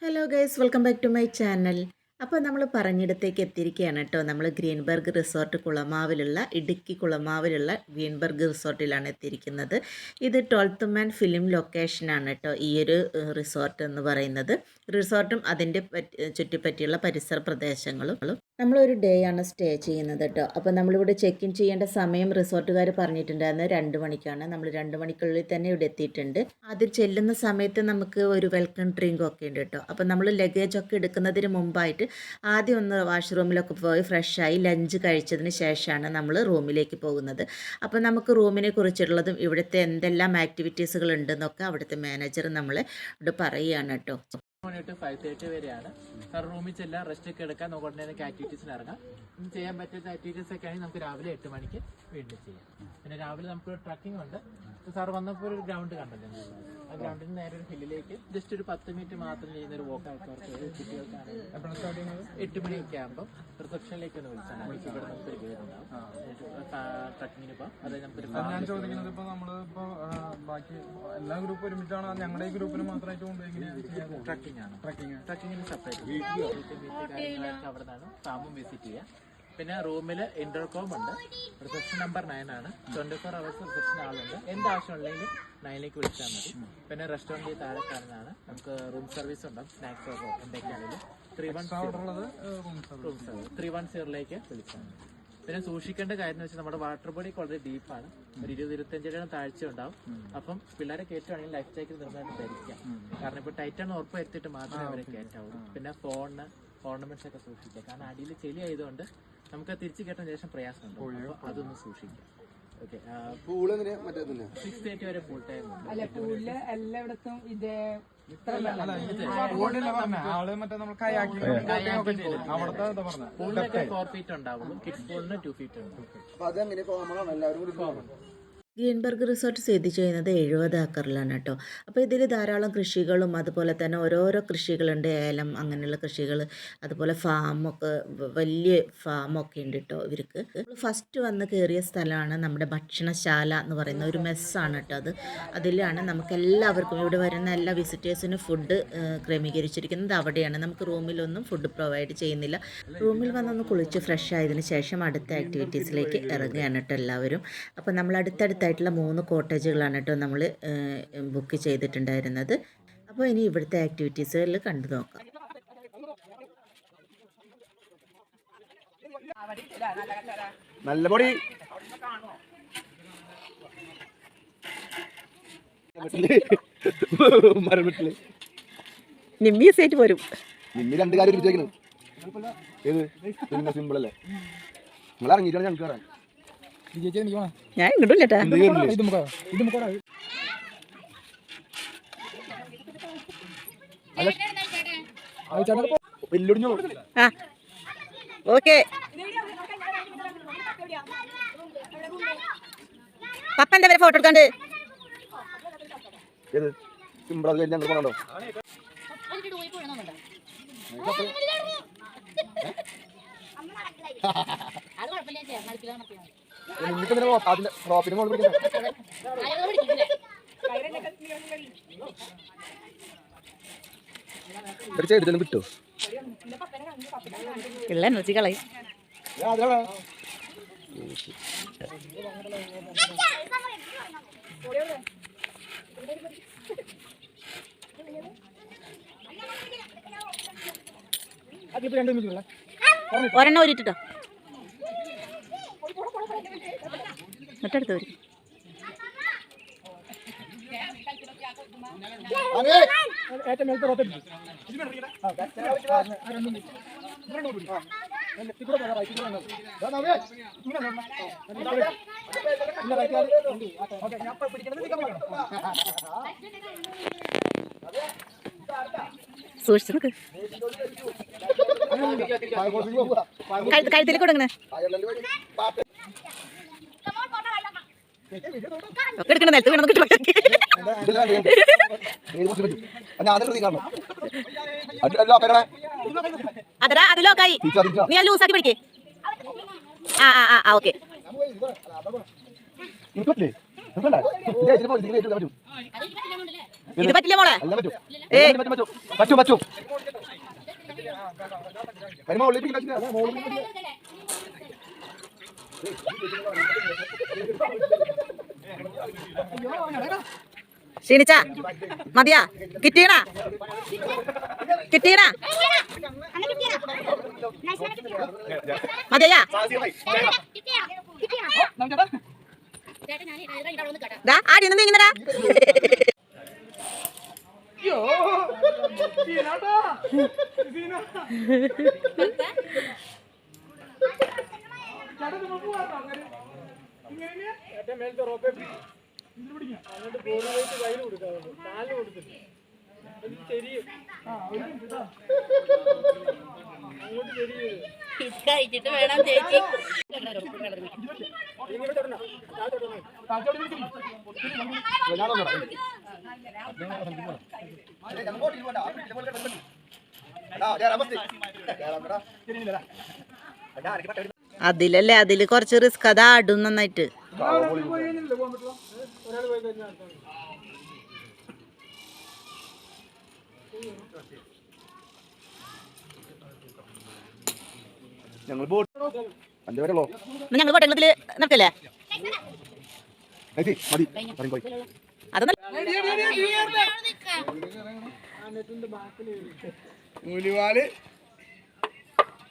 Hello guys, welcome back to my channel. അപ്പോൾ നമ്മൾ പറഞ്ഞിടത്തേക്ക് എത്തിയിരിക്കുകയാണ് കേട്ടോ. നമ്മൾ ഗ്രീൻബർഗ് റിസോർട്ട് ഇടുക്കി കുളമാവിലുള്ള ഗ്രീൻബർഗ് റിസോർട്ടിലാണ് എത്തിയിരിക്കുന്നത്. ഇത് 12th മാൻ ഫിലിം ലൊക്കേഷനാണ് കേട്ടോ ഈ ഒരു റിസോർട്ട് എന്ന് പറയുന്നത്. റിസോർട്ടും അതിൻ്റെ ചുറ്റിപ്പറ്റിയുള്ള പരിസര പ്രദേശങ്ങളും. നമ്മളൊരു ഡേ ആണ് സ്റ്റേ ചെയ്യുന്നത് കേട്ടോ. അപ്പോൾ നമ്മളിവിടെ ചെക്ക് ഇൻ ചെയ്യേണ്ട സമയം റിസോർട്ടുകാർ പറഞ്ഞിട്ടുണ്ടായിരുന്നു 2 മണിക്കാണ്. നമ്മൾ 2 മണിക്കുള്ളിൽ തന്നെ ഇവിടെ എത്തിയിട്ടുണ്ട്. അതിൽ ചെല്ലുന്ന സമയത്ത് നമുക്ക് ഒരു വെൽക്കം ഡ്രിങ്ക് ഒക്കെ ഉണ്ട് കേട്ടോ. അപ്പോൾ നമ്മൾ ലഗേജ് ഒക്കെ എടുക്കുന്നതിന് മുമ്പായിട്ട് ആദ്യം ഒന്ന് വാഷ്റൂമിലൊക്കെ പോയി ഫ്രഷായി ലഞ്ച് കഴിച്ചതിന് ശേഷമാണ് നമ്മൾ റൂമിലേക്ക് പോകുന്നത്. അപ്പോൾ നമുക്ക് റൂമിനെ കുറിച്ചുള്ളതും ഇവിടുത്തെ എന്തെല്ലാം ആക്ടിവിറ്റീസുകൾ ഉണ്ടെന്നൊക്കെ അവിടുത്തെ മാനേജർ നമ്മളെ ഇവിടെ പറയുകയാണ് കേട്ടോ. 5:30 വരെയാണ്. റൂമിൽ ചെല്ലാം, റെസ്റ്റ് ഒക്കെ എടുക്കാം, നമുക്ക് ഉടനെ ആക്ടിവിറ്റീസിന് ഇറങ്ങാം. ചെയ്യാൻ പറ്റുന്ന ആക്ടിവിറ്റീസ് ഒക്കെ ആണെങ്കിൽ നമുക്ക് രാവിലെ 8 മണിക്ക് വീണ്ടും ചെയ്യാം. പിന്നെ രാവിലെ നമുക്ക് ട്രക്കിംഗ് ഉണ്ട്. സാർ വന്നപ്പോൾ ഒരു ഗ്രൗണ്ട് കണ്ടല്ലോ, ആ ഗ്രൗണ്ടിന് നേരെ ഒരു ഹില്ലിലേക്ക് ജസ്റ്റ് ഒരു 10 മിനിറ്റ് മാത്രം ചെയ്യുന്ന ഒരു വോക്ക് ആൾക്കാർക്ക് കുട്ടികൾക്കാണെങ്കിൽ 8 മണിയൊക്കെ ആകുമ്പോൾ റിസപ്ഷനിലേക്ക് ഒന്ന് വിളിച്ചാൽ ഇവിടെ നമുക്കൊരു ഗൈഡ് ഉണ്ടാവും. ട്രക്കിങ്ങിന് പോകാം. അതായത് നമുക്കൊരു ഞാൻ ചോദിക്കുന്നത് ഇപ്പോൾ നമ്മളിപ്പോൾ ബാക്കി എല്ലാ ഗ്രൂപ്പും ഒരുമിച്ചാണ്, ഞങ്ങളുടെ ഈ ഗ്രൂപ്പിന് മാത്രമായിട്ട് കൊണ്ടുപോയി ട്രക്കിങ്ങിന് സെപ്പറേറ്റ് കാര്യങ്ങളൊക്കെ അവിടെ നിന്നാണ് ഫാമും വിസിറ്റ് ചെയ്യുക. പിന്നെ റൂമിൽ ഇന്റർകോം ഉണ്ട്. റിസപ്ഷൻ നമ്പർ 9 ആണ്. 24 hours റിസപ്ഷൻ ആളുണ്ട്. എന്താവശ്യമുണ്ടെങ്കിലും 9ലേക്ക് വിളിച്ചാൽ മതി. പിന്നെ റെസ്റ്റോറൻറ്റിൽ താഴെ കാണുന്നതാണ്. നമുക്ക് റൂം സർവീസ് ഉണ്ടാവും. സ്നാക്സ് ഒക്കെ എന്തൊക്കെയാണെങ്കിലും 310ലേക്ക് വിളിച്ചാൽ മതി. പിന്നെ സൂക്ഷിക്കേണ്ട കാര്യം എന്ന് വെച്ചാൽ നമ്മുടെ വാട്ടർ ബോഡിക്ക് വളരെ ഡീപ്പാണ്. ഒരു 20-25 അടി താഴ്ച ഉണ്ടാവും. അപ്പം പിള്ളേരെ കയറ്റുവാണെങ്കിൽ ലൈഫ് ജാക്കറ്റ് നിർബന്ധമായിട്ട് ധരിക്കാം. കാരണം ഇപ്പോൾ ടൈറ്റാണ് ഉറപ്പ് വരുത്തിയിട്ട് മാത്രമേ അവരെ കയറ്റാവുള്ളൂ. പിന്നെ ഫോണിന് ഓർണമെന്റ്സ് ഒക്കെ സൂക്ഷിക്കുക. കാരണം അടിയിൽ ചെളി ആയതുകൊണ്ട് നമുക്ക് തിരിച്ചു കയറ്റാൻ ശേഷം പ്രയാസമുണ്ട്. അപ്പോൾ അതൊന്ന് സൂക്ഷിക്കുക. ഓക്കെ. 6:30 വരെ ഫുൾ ടൈം ഉണ്ട്. പൂളിലൊക്കെ 4 ഫീറ്റ് ഉണ്ടാവുള്ളൂ. കിഡ്സ് പൂളിന് 2 ഫീറ്റ് ഉണ്ട്. ഗ്രീൻബർഗ് റിസോർട്ട് സ്ഥിതി ചെയ്യുന്നത് 70 ഏക്കറിലാണ് കേട്ടോ. അപ്പോൾ ഇതിൽ ധാരാളം കൃഷികളും അതുപോലെ തന്നെ ഓരോരോ കൃഷികളുണ്ട്. ഏലം അങ്ങനെയുള്ള കൃഷികൾ, അതുപോലെ ഫാമൊക്കെ, വലിയ ഫാമൊക്കെ ഉണ്ട് കേട്ടോ ഇവർക്ക്. ഫസ്റ്റ് വന്ന് കയറിയ സ്ഥലമാണ് നമ്മുടെ ഭക്ഷണശാല എന്ന് പറയുന്ന ഒരു മെസ്സാണ് കേട്ടോ. അതിലാണ് നമുക്ക് എല്ലാവർക്കും ഇവിടെ വരുന്ന എല്ലാ വിസിറ്റേഴ്സിനും ഫുഡ് ക്രമീകരിച്ചിരിക്കുന്നത് അവിടെയാണ്. നമുക്ക് റൂമിലൊന്നും ഫുഡ് പ്രൊവൈഡ് ചെയ്യുന്നില്ല. റൂമിൽ വന്നൊന്ന് കുളിച്ച് ഫ്രഷ് ആയതിനു ശേഷം അടുത്ത ആക്ടിവിറ്റീസിലേക്ക് ഇറങ്ങുകയാണ് കേട്ടോ എല്ലാവരും. അപ്പോൾ നമ്മൾ അടുത്തായിട്ടുള്ള 3 കോട്ടേജുകളാണ് കേട്ടോ നമ്മൾ ബുക്ക് ചെയ്തിട്ടുണ്ടായിരുന്നത്. അപ്പോൾ ഇനി ഇവിടുത്തെ ആക്ടിവിറ്റീസുകളിൽ കണ്ടു നോക്കാം. നല്ല പൊടി നിമ്മി സേറ്റ് പോരും. നിമ്മി 2 കാര്യം ചോദിക്കുന്നു. ഏത് സിമ്പിൾ അല്ലേ? നമ്മൾ ഇറങ്ങിയിട്ടാണ് ഞങ്ങൾക്ക് കയറാൻ. ഞാൻ ഇങ്ങോട്ടും ചേട്ടാ. ഓക്കെ, പപ്പ എന്താ ഫോട്ടോ എടുക്കാണ്ട്? ഏത് സിമ്പിൾ അത് ഞങ്ങൾ പോകണോ? എടുത്താലും കിട്ടോ? പിള്ള എനർജി കളയും. ഒരെണ്ണം ഊരിട്ടോ മറ്റടുത്ത് വരും. സൂക്ഷിച്ചു നോക്ക്. കഴുത്തിൽ കൊടുക്കണേ എടുക്കണ നിലത്ത് വീണത് കിട്ടും. അതരാ അത് ലോക്കായി. നീ അത് ലൂസാക്കി പിടിക്കേ. ആ ഓക്കെ. ഇത് പറ്റില്ല മോളെ. പറ്റും പറ്റും. വരുമ്പോ ക്ഷീണിച്ച മതിയാ? കിട്ടീണ മതിയാ? ആദ്യം ഒന്നും നീങ്ങുന്നടാ. കഴിച്ചിട്ട് വേണം ചേച്ചി. അതിലല്ലേ, അതില് കുറച്ച് റിസ്ക്. അത് ആടും നന്നായിട്ട്. ഞങ്ങൾ ബോട്ട് 5 പേരുള്ളോ? ഞങ്ങൾ കോട്ടയത്തില് നടക്കല്ലേ? മതി പോയി. അതൊന്നും നൂലുവാല്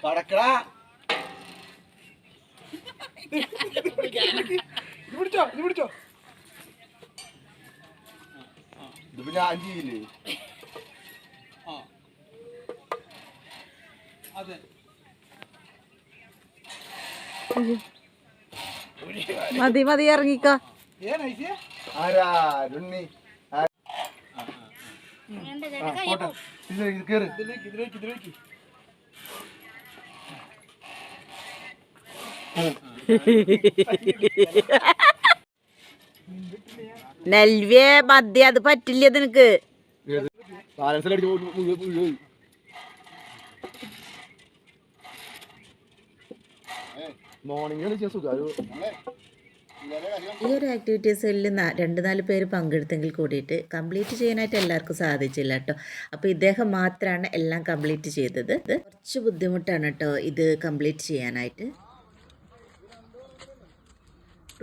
പടക്കടാ. പിടിച്ചോ ഇത് പിന്നെ 5 ചെയ്യില്ലേ? മതി ഇറങ്ങിക്കോ. ആരാ രുണ്ണി? കേറ് ഇതിലേക്ക്. നെൽവേ മതി, അത് പറ്റില്ല നിനക്ക്. ഈ ഒരു ആക്ടിവിറ്റീസിൽ 2-4 പേര് പങ്കെടുത്തെങ്കിൽ കൂടിയിട്ട് കംപ്ലീറ്റ് ചെയ്യാനായിട്ട് എല്ലാവർക്കും സാധിച്ചില്ല കേട്ടോ. അപ്പോൾ ഇദ്ദേഹം മാത്രമാണ് എല്ലാം കംപ്ലീറ്റ് ചെയ്തത്. കുറച്ച് ബുദ്ധിമുട്ടാണ് കേട്ടോ ഇത് കംപ്ലീറ്റ് ചെയ്യാനായിട്ട്.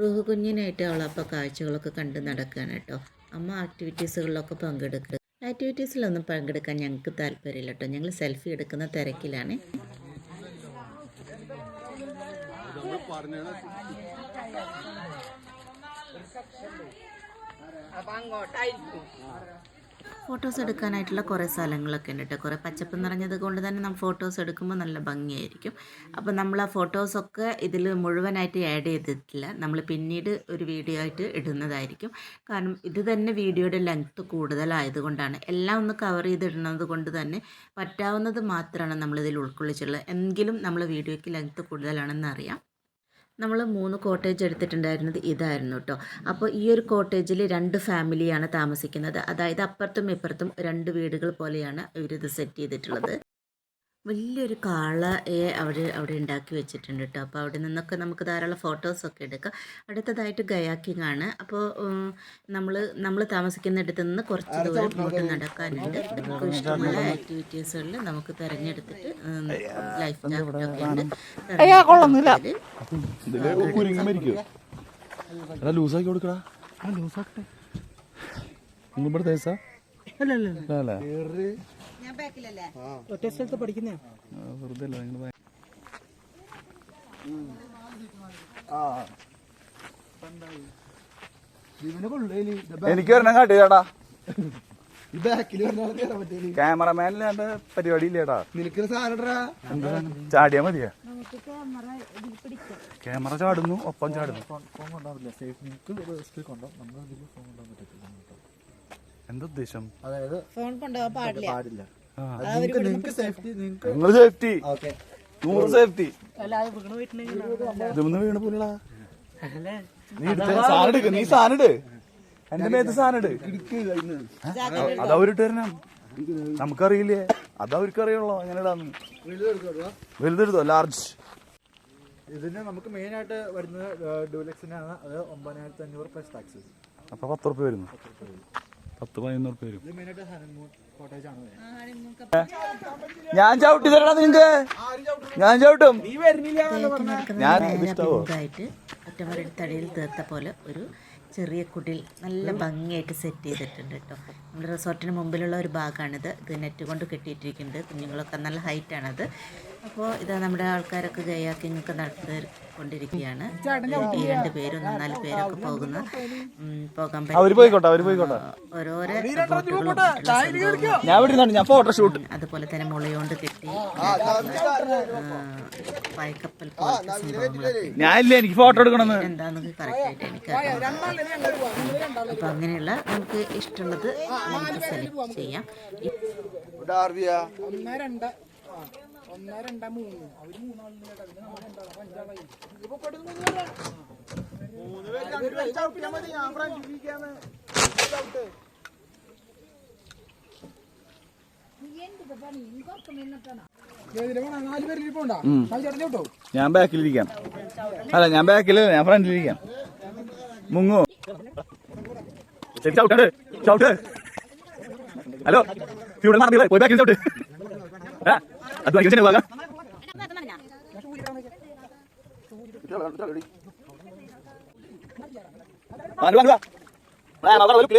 റൂഹ് കുഞ്ഞിനായിട്ട് അവളപ്പോൾ കാഴ്ചകളൊക്കെ കണ്ട് നടക്കുകയാണ് കേട്ടോ. അമ്മ ആക്ടിവിറ്റീസുകളിലൊക്കെ പങ്കെടുക്കുക. ആക്ടിവിറ്റീസിലൊന്നും പങ്കെടുക്കാൻ ഞങ്ങൾക്ക് താല്പര്യമില്ല കേട്ടോ. ഞങ്ങൾ സെൽഫി എടുക്കുന്ന തിരക്കിലാണ്. ഫോട്ടോസ് എടുക്കാനായിട്ടുള്ള കുറേ സ്ഥലങ്ങളൊക്കെ ഉണ്ട് കേട്ടോ. കുറേ പച്ചപ്പ് നിറഞ്ഞത് കൊണ്ട് തന്നെ നമ്മൾ ഫോട്ടോസ് എടുക്കുമ്പോൾ നല്ല ഭംഗിയായിരിക്കും. അപ്പോൾ നമ്മൾ ആ ഫോട്ടോസൊക്കെ ഇതിൽ മുഴുവനായിട്ട് ആഡ് ചെയ്തിട്ടില്ല. നമ്മൾ പിന്നീട് ഒരു വീഡിയോ ആയിട്ട് ഇടുന്നതായിരിക്കും. കാരണം ഇത് തന്നെ വീഡിയോയുടെ ലെങ്ത്ത് കൂടുതലായതുകൊണ്ടാണ്. എല്ലാം ഒന്ന് കവർ ചെയ്തിടുന്നത് കൊണ്ട് തന്നെ പറ്റാവുന്നത് മാത്രമാണ് നമ്മളിതിൽ ഉൾക്കൊള്ളിച്ചുള്ളത്. എങ്കിലും നമ്മൾ വീഡിയോയ്ക്ക് ലെങ്ത്ത് കൂടുതലാണെന്ന് അറിയാം. നമ്മൾ 3 കോട്ടേജ് എടുത്തിട്ടുണ്ടായിരുന്നത് ഇതായിരുന്നു കേട്ടോ. അപ്പോൾ ഈ ഒരു കോട്ടേജിൽ 2 ഫാമിലിയാണ് താമസിക്കുന്നത്. അതായത് അപ്പുറത്തും ഇപ്പുറത്തും 2 വീടുകൾ പോലെയാണ് ഇവരിത് സെറ്റ് ചെയ്തിട്ടുള്ളത്. വലിയൊരു കാളയെ അവിടെ ഉണ്ടാക്കി വെച്ചിട്ടുണ്ട് കേട്ടോ. അപ്പോൾ അവിടെ നിന്നൊക്കെ നമുക്ക് ധാരാളം ഫോട്ടോസൊക്കെ എടുക്കാം. അടുത്തതായിട്ട് ഗയാക്കിംഗ് ആണ്. അപ്പോൾ നമ്മൾ താമസിക്കുന്നിടത്ത് നിന്ന് കുറച്ച് ദൂരം ഇങ്ങോട്ട് നടക്കാനുണ്ട്. നമുക്ക് ഇഷ്ടമുള്ള ആക്ടിവിറ്റീസുകളിൽ നമുക്ക് തിരഞ്ഞെടുത്തിട്ട് ലൈഫ് ജാക്കറ്റൊക്കെ ഉണ്ട്. ലൂസാക്കി കൊടുക്കടാ. ഒറ്റ സ്ഥലത്ത് പഠിക്കുന്നേ. എനിക്ക് വരണം കാട്ടി ചേട്ടാ. ക്യാമറമാനില്ലാണ്ട് പരിപാടി ഇല്ലേട്ടാ. നിനക്ക് സാധനം ചാടിയാ മതിയാ. ക്യാമറ ചാടുന്നു, ഒപ്പം ചാടുന്നു. എന്താ ഉദ്ദേശം? അതായത് ഫോൺ കൊണ്ടുപോകാൻ പാടില്ല. നിങ്ങൾക്ക് സേഫ്റ്റി, നിങ്ങൾ സേഫ്റ്റി 100 സേഫ്റ്റി. ഇതൊന്ന് വീണ് പോലടാ. നീ സാധനം എടുക്ക, നീ സാധനം ഇട്. എന്റെ മേത്ത് സാധനം ഇട്. അതവരിട്ട് തരണം. നമുക്കറിയില്ലേ, അതവർക്ക് അറിയുള്ളൂ എങ്ങനെ ഇടാന്ന്. വലുതെടുത്തോ, ലാർജ്. ഇതിന് നമുക്ക് മെയിൻ ആയിട്ട് വരുന്നത് ഡ്യൂലക്സിനാണ്. അത് 9500 പ്ലസ് ടാക്സ്. അപ്പൊ 10 റുപ്യ വരുന്നു. 10-11 റുപ്യ വരും. ഞാൻ ചവിട്ടി തരടാ നിങ്ങക്ക്. ഞാൻ ചവിട്ടും. ഞാൻ ായിട്ട് ഒറ്റമരടി തടിയിൽ തീർത്ത പോലെ ഒരു ചെറിയ കുടിൽ നല്ല ഭംഗിയായിട്ട് സെറ്റ് ചെയ്തിട്ടുണ്ട് കേട്ടോ. നമ്മുടെ റിസോർട്ടിന് മുമ്പിലുള്ള ഒരു ഭാഗമാണിത്. ഇത് നെറ്റ് കൊണ്ട് കെട്ടിയിട്ടിരിക്കുന്നുണ്ട്. കുഞ്ഞുങ്ങളൊക്കെ നല്ല ഹൈറ്റാണത്. അപ്പോൾ ഇത് നമ്മുടെ ആൾക്കാരൊക്കെ ഗയാക്കിങ്ങൊക്കെ നടത്തിക്കൊണ്ടിരിക്കുകയാണ്. 2 പേരും 4 പേരൊക്കെ പോകാൻ ഓരോരോ അതുപോലെ തന്നെ മുളയോണ്ട് കെട്ടി പായ്ക്കപ്പൽ പോലത്തെ സംഭവങ്ങളൊക്കെ എന്താണെന്നൊക്കെ കറക്റ്റായിട്ട് എനിക്കറിയാം. അപ്പം അങ്ങനെയുള്ള നമുക്ക് ഇഷ്ടമുള്ളത് നമുക്ക് സെലക്ട് ചെയ്യാം. 1, 2, 3 അവര് 3 ഞാൻ ബാക്കിലിരിക്കാം. അല്ല ഞാൻ ബാക്കിൽ ഞാൻ ഫ്രണ്ടിലിരിക്കാം. മുങ്ങോ ചവിട്ട് ചവിട്ട്. ഹലോ ഇവിടെ നടന്നില്ല പോയി ബാക്കിൽ ചവിട്ട്. അത് ഭയങ്കര ഭാഗം.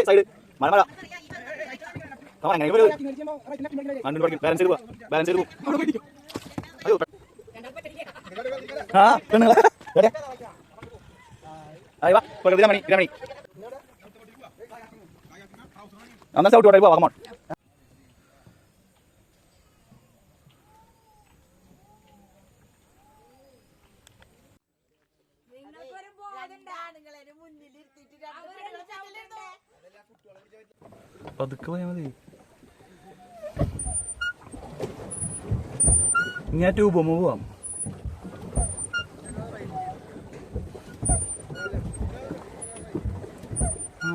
സൈഡ് മഴ മഴ ബാലൻസ് ചെയ്ത് ബാലൻസ് ചെയ്ത് മണി എന്നാ ചവിട്ട് പോട്ടെ വാങ്ങാൻ. പതുക്കെ പോയാൽ മതി. ഞാൻ ട്യൂബ് പോവാം.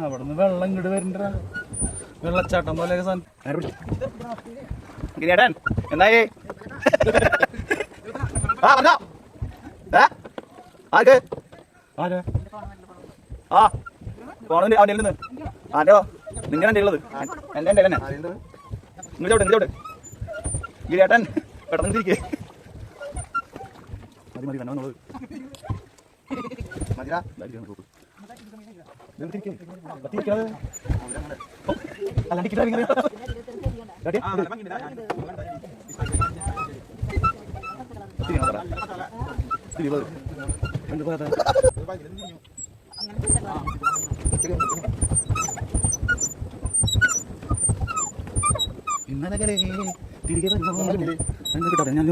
അവിടെ നിന്ന് വെള്ളം ഇങ്ങോട്ട് വരണ്ട. വെള്ളച്ചാട്ടം പോലെ എന്തായി പോണ അവൻ്റെ നിന്ന് ആരോ നിങ്ങളുടെ ഉള്ളത് എൻ്റെ എൻ്റെ തന്നെ ഇങ്ങോട്ട് ഇങ്ങോട്ട് ഗിരിയേട്ടൻ പെട്ടെന്ന് തിരിക്കേ. മതി മതി തന്നെ ഇന്നലെ തിരികെ കിട്ടാതെ ഞാൻ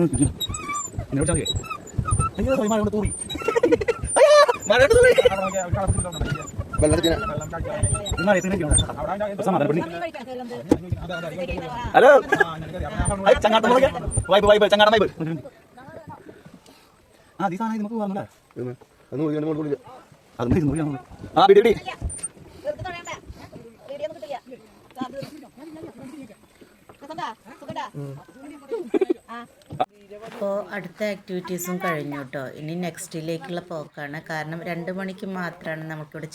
എന്നോട് അയ്യോ മഴ കൊണ്ട് തൂറി ഹലോ ചങ്ങാട്ടം വൈബ് വൈബ് ചങ്ങാടം വൈബ്. ആ ഈ സാധനം നമുക്ക് പറഞ്ഞല്ലേ അത് ആ പിടി പിടി. അപ്പോൾ അടുത്ത ആക്ടിവിറ്റീസും കഴിഞ്ഞു കേട്ടോ. ഇനി നെക്സ്റ്റിലേക്കുള്ള പോക്കാണ്. കാരണം 2 മണിക്ക് മാത്രമാണ് നമുക്കിവിടെ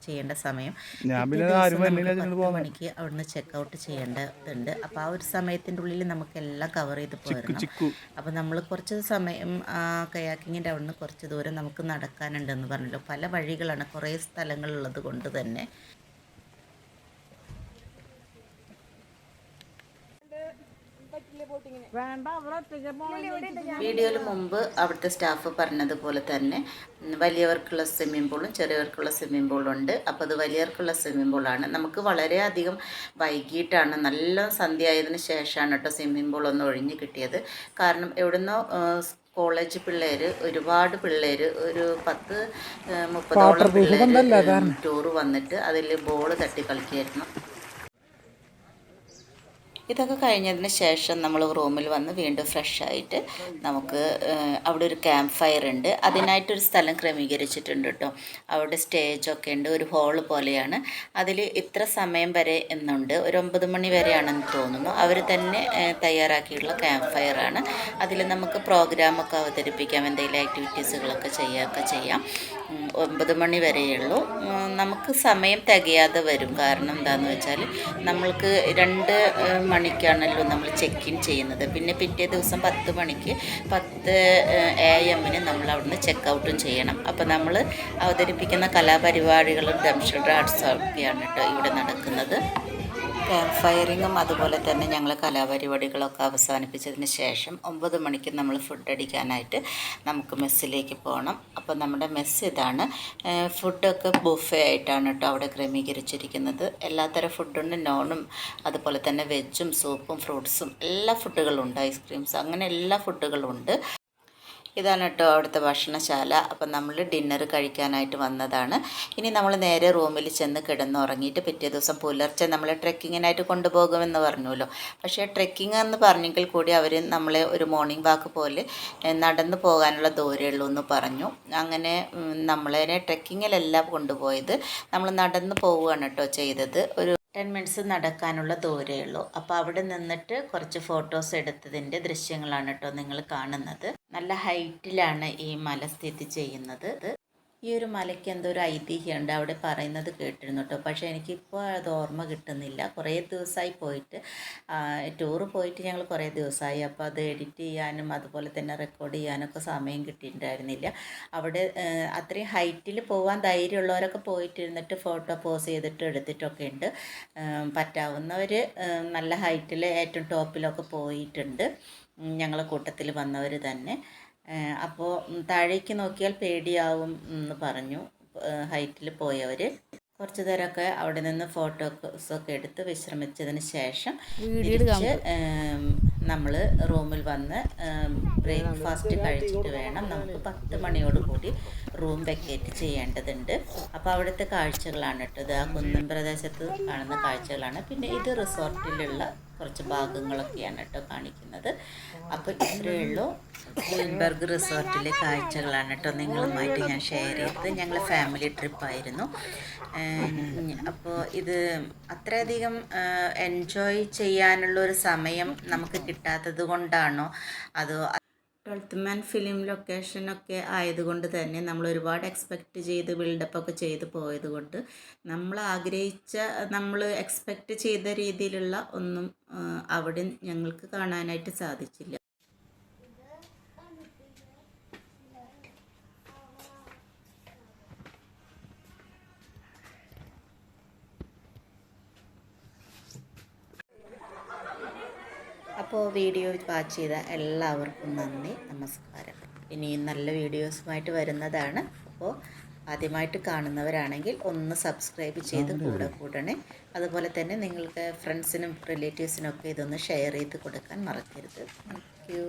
ചെയ്യേണ്ട സമയം. 10 മണിക്ക് അവിടുന്ന് ചെക്ക് ഔട്ട് ചെയ്യേണ്ടതുണ്ട്. അപ്പോൾ ആ ഒരു സമയത്തിൻ്റെ ഉള്ളിൽ നമുക്കെല്ലാം കവർ ചെയ്ത് പോരണം. അപ്പോൾ നമ്മൾ കുറച്ച് സമയം കയാക്കിങ്ങിൻ്റെ അവിടുന്ന് കുറച്ച് ദൂരം നമുക്ക് നടക്കാനുണ്ടെന്ന് പറഞ്ഞല്ലോ. പല വഴികളാണ്, കുറേ സ്ഥലങ്ങളുള്ളത് കൊണ്ട് തന്നെ വീഡിയോയിൽ മുമ്പ് അവിടുത്തെ സ്റ്റാഫ് പറഞ്ഞതുപോലെ തന്നെ വലിയവർക്കുള്ള സ്വിമ്മിംഗ് പൂളും ചെറിയവർക്കുള്ള സ്വിമ്മിംഗ് പൂളും ഉണ്ട്. അപ്പോൾ അത് വലിയവർക്കുള്ള സ്വിമ്മിംഗ് പൂളാണ്. നമുക്ക് വളരെയധികം വൈകിട്ടാണ്, നല്ല സന്ധ്യ ആയതിനു ശേഷമാണ് കേട്ടോ സ്വിമ്മിംഗ് പൂൾ ഒന്ന് ഒഴിഞ്ഞ് കിട്ടിയത്. കാരണം എവിടുന്നോ കോളേജ് പിള്ളേർ, ഒരുപാട് പിള്ളേർ, ഒരു 10-30ഓളം പിള്ളേർ ടൂറ് വന്നിട്ട് അതിൽ ബോൾ തട്ടി കളിക്കുകയായിരുന്നു. ഇതൊക്കെ കഴിഞ്ഞതിന് ശേഷം നമ്മൾ റൂമിൽ വന്ന് വീണ്ടും ഫ്രഷായിട്ട് നമുക്ക് അവിടെ ഒരു ക്യാമ്പ് ഫയർ ഉണ്ട്. അതിനായിട്ടൊരു സ്ഥലം ക്രമീകരിച്ചിട്ടുണ്ട് കേട്ടോ. അവിടെ സ്റ്റേജൊക്കെ ഉണ്ട്, ഒരു ഹോള് പോലെയാണ്. അതിൽ ഇത്ര സമയം വരെ എന്നുണ്ട്, ഒരു 9 മണി വരെയാണെന്ന് തോന്നുന്നു. അവർ തന്നെ തയ്യാറാക്കിയിട്ടുള്ള ക്യാമ്പ് ഫയറാണ്. അതിൽ നമുക്ക് പ്രോഗ്രാമൊക്കെ അവതരിപ്പിക്കാം, എന്തെങ്കിലും ആക്ടിവിറ്റീസുകളൊക്കെ ചെയ്യാം. 9 മണി വരെയുള്ളൂ. നമുക്ക് സമയം തികയാതെ വരും. കാരണം എന്താണെന്ന് വെച്ചാൽ നമ്മൾക്ക് 2 മണിക്കാണല്ലോ നമ്മൾ ചെക്ക് ഇൻ ചെയ്യുന്നത്. പിന്നെ പിറ്റേ ദിവസം 10 മണിക്ക് 10 AM നമ്മൾ അവിടുന്ന് ചെക്ക് ഔട്ടും ചെയ്യണം. അപ്പോൾ നമ്മൾ അവതരിപ്പിക്കുന്ന കലാപരിപാടികളും ഡംഷഡ് ആർട്സും ഒക്കെയാണ് കേട്ടോ ഇവിടെ നടക്കുന്നത്. ക്യാമ്പ് ഫയറിങ്ങും അതുപോലെ തന്നെ ഞങ്ങൾ കലാപരിപാടികളൊക്കെ അവസാനിപ്പിച്ചതിന് ശേഷം 9 മണിക്ക് നമ്മൾ ഫുഡ് അടിക്കാനായിട്ട് നമുക്ക് മെസ്സിലേക്ക് പോകണം. അപ്പോൾ നമ്മുടെ മെസ്സ് ഇതാണ്. ഫുഡൊക്കെ ബുഫേ ആയിട്ടാണ് കേട്ടോ അവിടെ ക്രമീകരിച്ചിരിക്കുന്നത്. എല്ലാത്തരം ഫുഡുണ്ട്, നോണും അതുപോലെ തന്നെ വെജും സൂപ്പും ഫ്രൂട്ട്സും എല്ലാ ഫുഡുകളും ഉണ്ട്, ഐസ്ക്രീംസ് അങ്ങനെ എല്ലാ ഫുഡുകളും ഉണ്ട്. ഇതാണ് കേട്ടോ അവിടുത്തെ ഭക്ഷണശാല. അപ്പം നമ്മൾ ഡിന്നർ കഴിക്കാനായിട്ട് വന്നതാണ്. ഇനി നമ്മൾ നേരെ റൂമിൽ ചെന്ന് കിടന്നുറങ്ങിയിട്ട് പിറ്റേ ദിവസം പുലർച്ചെ നമ്മളെ ട്രെക്കിങ്ങിനായിട്ട് കൊണ്ടുപോകുമെന്ന് പറഞ്ഞല്ലോ. പക്ഷേ ട്രെക്കിംഗ് എന്ന് പറഞ്ഞെങ്കിൽ കൂടി അവർ നമ്മളെ ഒരു മോർണിംഗ് വാക്ക് പോലെ നടന്നു പോകാനുള്ള ദൂരമേ ഉള്ളൂ എന്ന് പറഞ്ഞു. അങ്ങനെ നമ്മളെ ട്രെക്കിങ്ങിലല്ല കൊണ്ടുപോയത്, നമ്മൾ നടന്നു പോവുകയാണ് കേട്ടോ ചെയ്തത്. ഒരു 10 മിനിറ്റ്സ് നടക്കാനുള്ള ദൂരമേ ഉള്ളൂ. അപ്പോൾ അവിടെ നിന്നിട്ട് കുറച്ച് ഫോട്ടോസ് എടുത്തതിൻ്റെ ദൃശ്യങ്ങളാണ് കേട്ടോ നിങ്ങൾ കാണുന്നത്. നല്ല ഹൈറ്റിലാണ് ഈ മല സ്ഥിതി ചെയ്യുന്നത്. ഈ ഒരു മലയ്ക്ക് എന്തോ ഒരു ഐതിഹ്യമുണ്ട്, അവിടെ പറയുന്നത് കേട്ടിരുന്നു കേട്ടോ. പക്ഷേ എനിക്കിപ്പോൾ അത് ഓർമ്മ കിട്ടുന്നില്ല. കുറേ ദിവസമായി പോയിട്ട്, ടൂറ് പോയിട്ട് ഞങ്ങൾ കുറേ ദിവസമായി. അപ്പോൾ അത് എഡിറ്റ് ചെയ്യാനും അതുപോലെ തന്നെ റെക്കോർഡ് ചെയ്യാനൊക്കെ സമയം കിട്ടിയിട്ടുണ്ടായിരുന്നില്ല. അവിടെ അത്രയും ഹൈറ്റിൽ പോകാൻ ധൈര്യമുള്ളവരൊക്കെ പോയിട്ടിരുന്നിട്ട് ഫോട്ടോ പോസ് ചെയ്തിട്ട് എടുത്തിട്ടൊക്കെ ഉണ്ട്. പറ്റാവുന്നവർ നല്ല ഹൈറ്റിൽ ഏറ്റവും ടോപ്പിലൊക്കെ പോയിട്ടുണ്ട്, ഞങ്ങളെ കൂട്ടത്തിൽ വന്നവർ തന്നെ. അപ്പോൾ താഴേക്ക് നോക്കിയാൽ പേടിയാവും എന്ന് പറഞ്ഞു ഹൈറ്റിൽ പോയവർ. കുറച്ച് നേരമൊക്കെ അവിടെ നിന്ന് ഫോട്ടോസൊക്കെ എടുത്ത് വിശ്രമിച്ചതിന് ശേഷം തിരിച്ച് നമ്മൾ റൂമിൽ വന്ന് ബ്രേക്ക്ഫാസ്റ്റ് കഴിച്ചിട്ട് വേണം നമുക്ക് 10 മണിയോടുകൂടി റൂം വെക്കേറ്റ് ചെയ്യേണ്ടതുണ്ട്. അപ്പോൾ അവിടുത്തെ കാഴ്ചകളാണ് കേട്ടോ. ഇത് ആ കുന്നൻ പ്രദേശത്ത് കാണുന്ന കാഴ്ചകളാണ്. പിന്നെ ഇത് റിസോർട്ടിലുള്ള കുറച്ച് ഭാഗങ്ങളൊക്കെയാണ് കേട്ടോ കാണിക്കുന്നത്. അപ്പോൾ ഇത്രയേ ഉള്ളൂ. ഗ്രീൻബർഗ് റിസോർട്ടിലെ കാഴ്ചകളാണ് കേട്ടോ നിങ്ങളുമായിട്ട് ഞാൻ ഷെയർ ചെയ്തത്. ഞങ്ങൾ ഫാമിലി ട്രിപ്പായിരുന്നു. അപ്പോൾ ഇത് അത്രയധികം എൻജോയ് ചെയ്യാനുള്ളൊരു സമയം നമുക്ക് കിട്ടാത്തത് കൊണ്ടാണോ അതോ 12th മാൻ ഫിലിം ലൊക്കേഷനൊക്കെ ആയതുകൊണ്ട് തന്നെ നമ്മൾ ഒരുപാട് എക്സ്പെക്റ്റ് ചെയ്ത് ബിൽഡപ്പൊക്കെ ചെയ്ത് പോയത് കൊണ്ട് നമ്മൾ എക്സ്പെക്റ്റ് ചെയ്ത രീതിയിലുള്ള ഒന്നും അവിടെ ഞങ്ങൾക്ക് കാണാനായിട്ട് സാധിച്ചില്ല. അപ്പോൾ വീഡിയോ വാച്ച് ചെയ്ത എല്ലാവർക്കും നന്ദി, നമസ്കാരം. ഇനിയും നല്ല വീഡിയോസുമായിട്ട് വരുന്നതാണ്. അപ്പോൾ ആദ്യമായിട്ട് കാണുന്നവരാണെങ്കിൽ ഒന്ന് സബ്സ്ക്രൈബ് ചെയ്ത് കൂടണേ. അതുപോലെ തന്നെ നിങ്ങൾക്ക് ഫ്രണ്ട്സിനും റിലേറ്റീവ്സിനൊക്കെ ഇതൊന്ന് ഷെയർ ചെയ്ത് കൊടുക്കാൻ മറക്കരുത്. Thank you.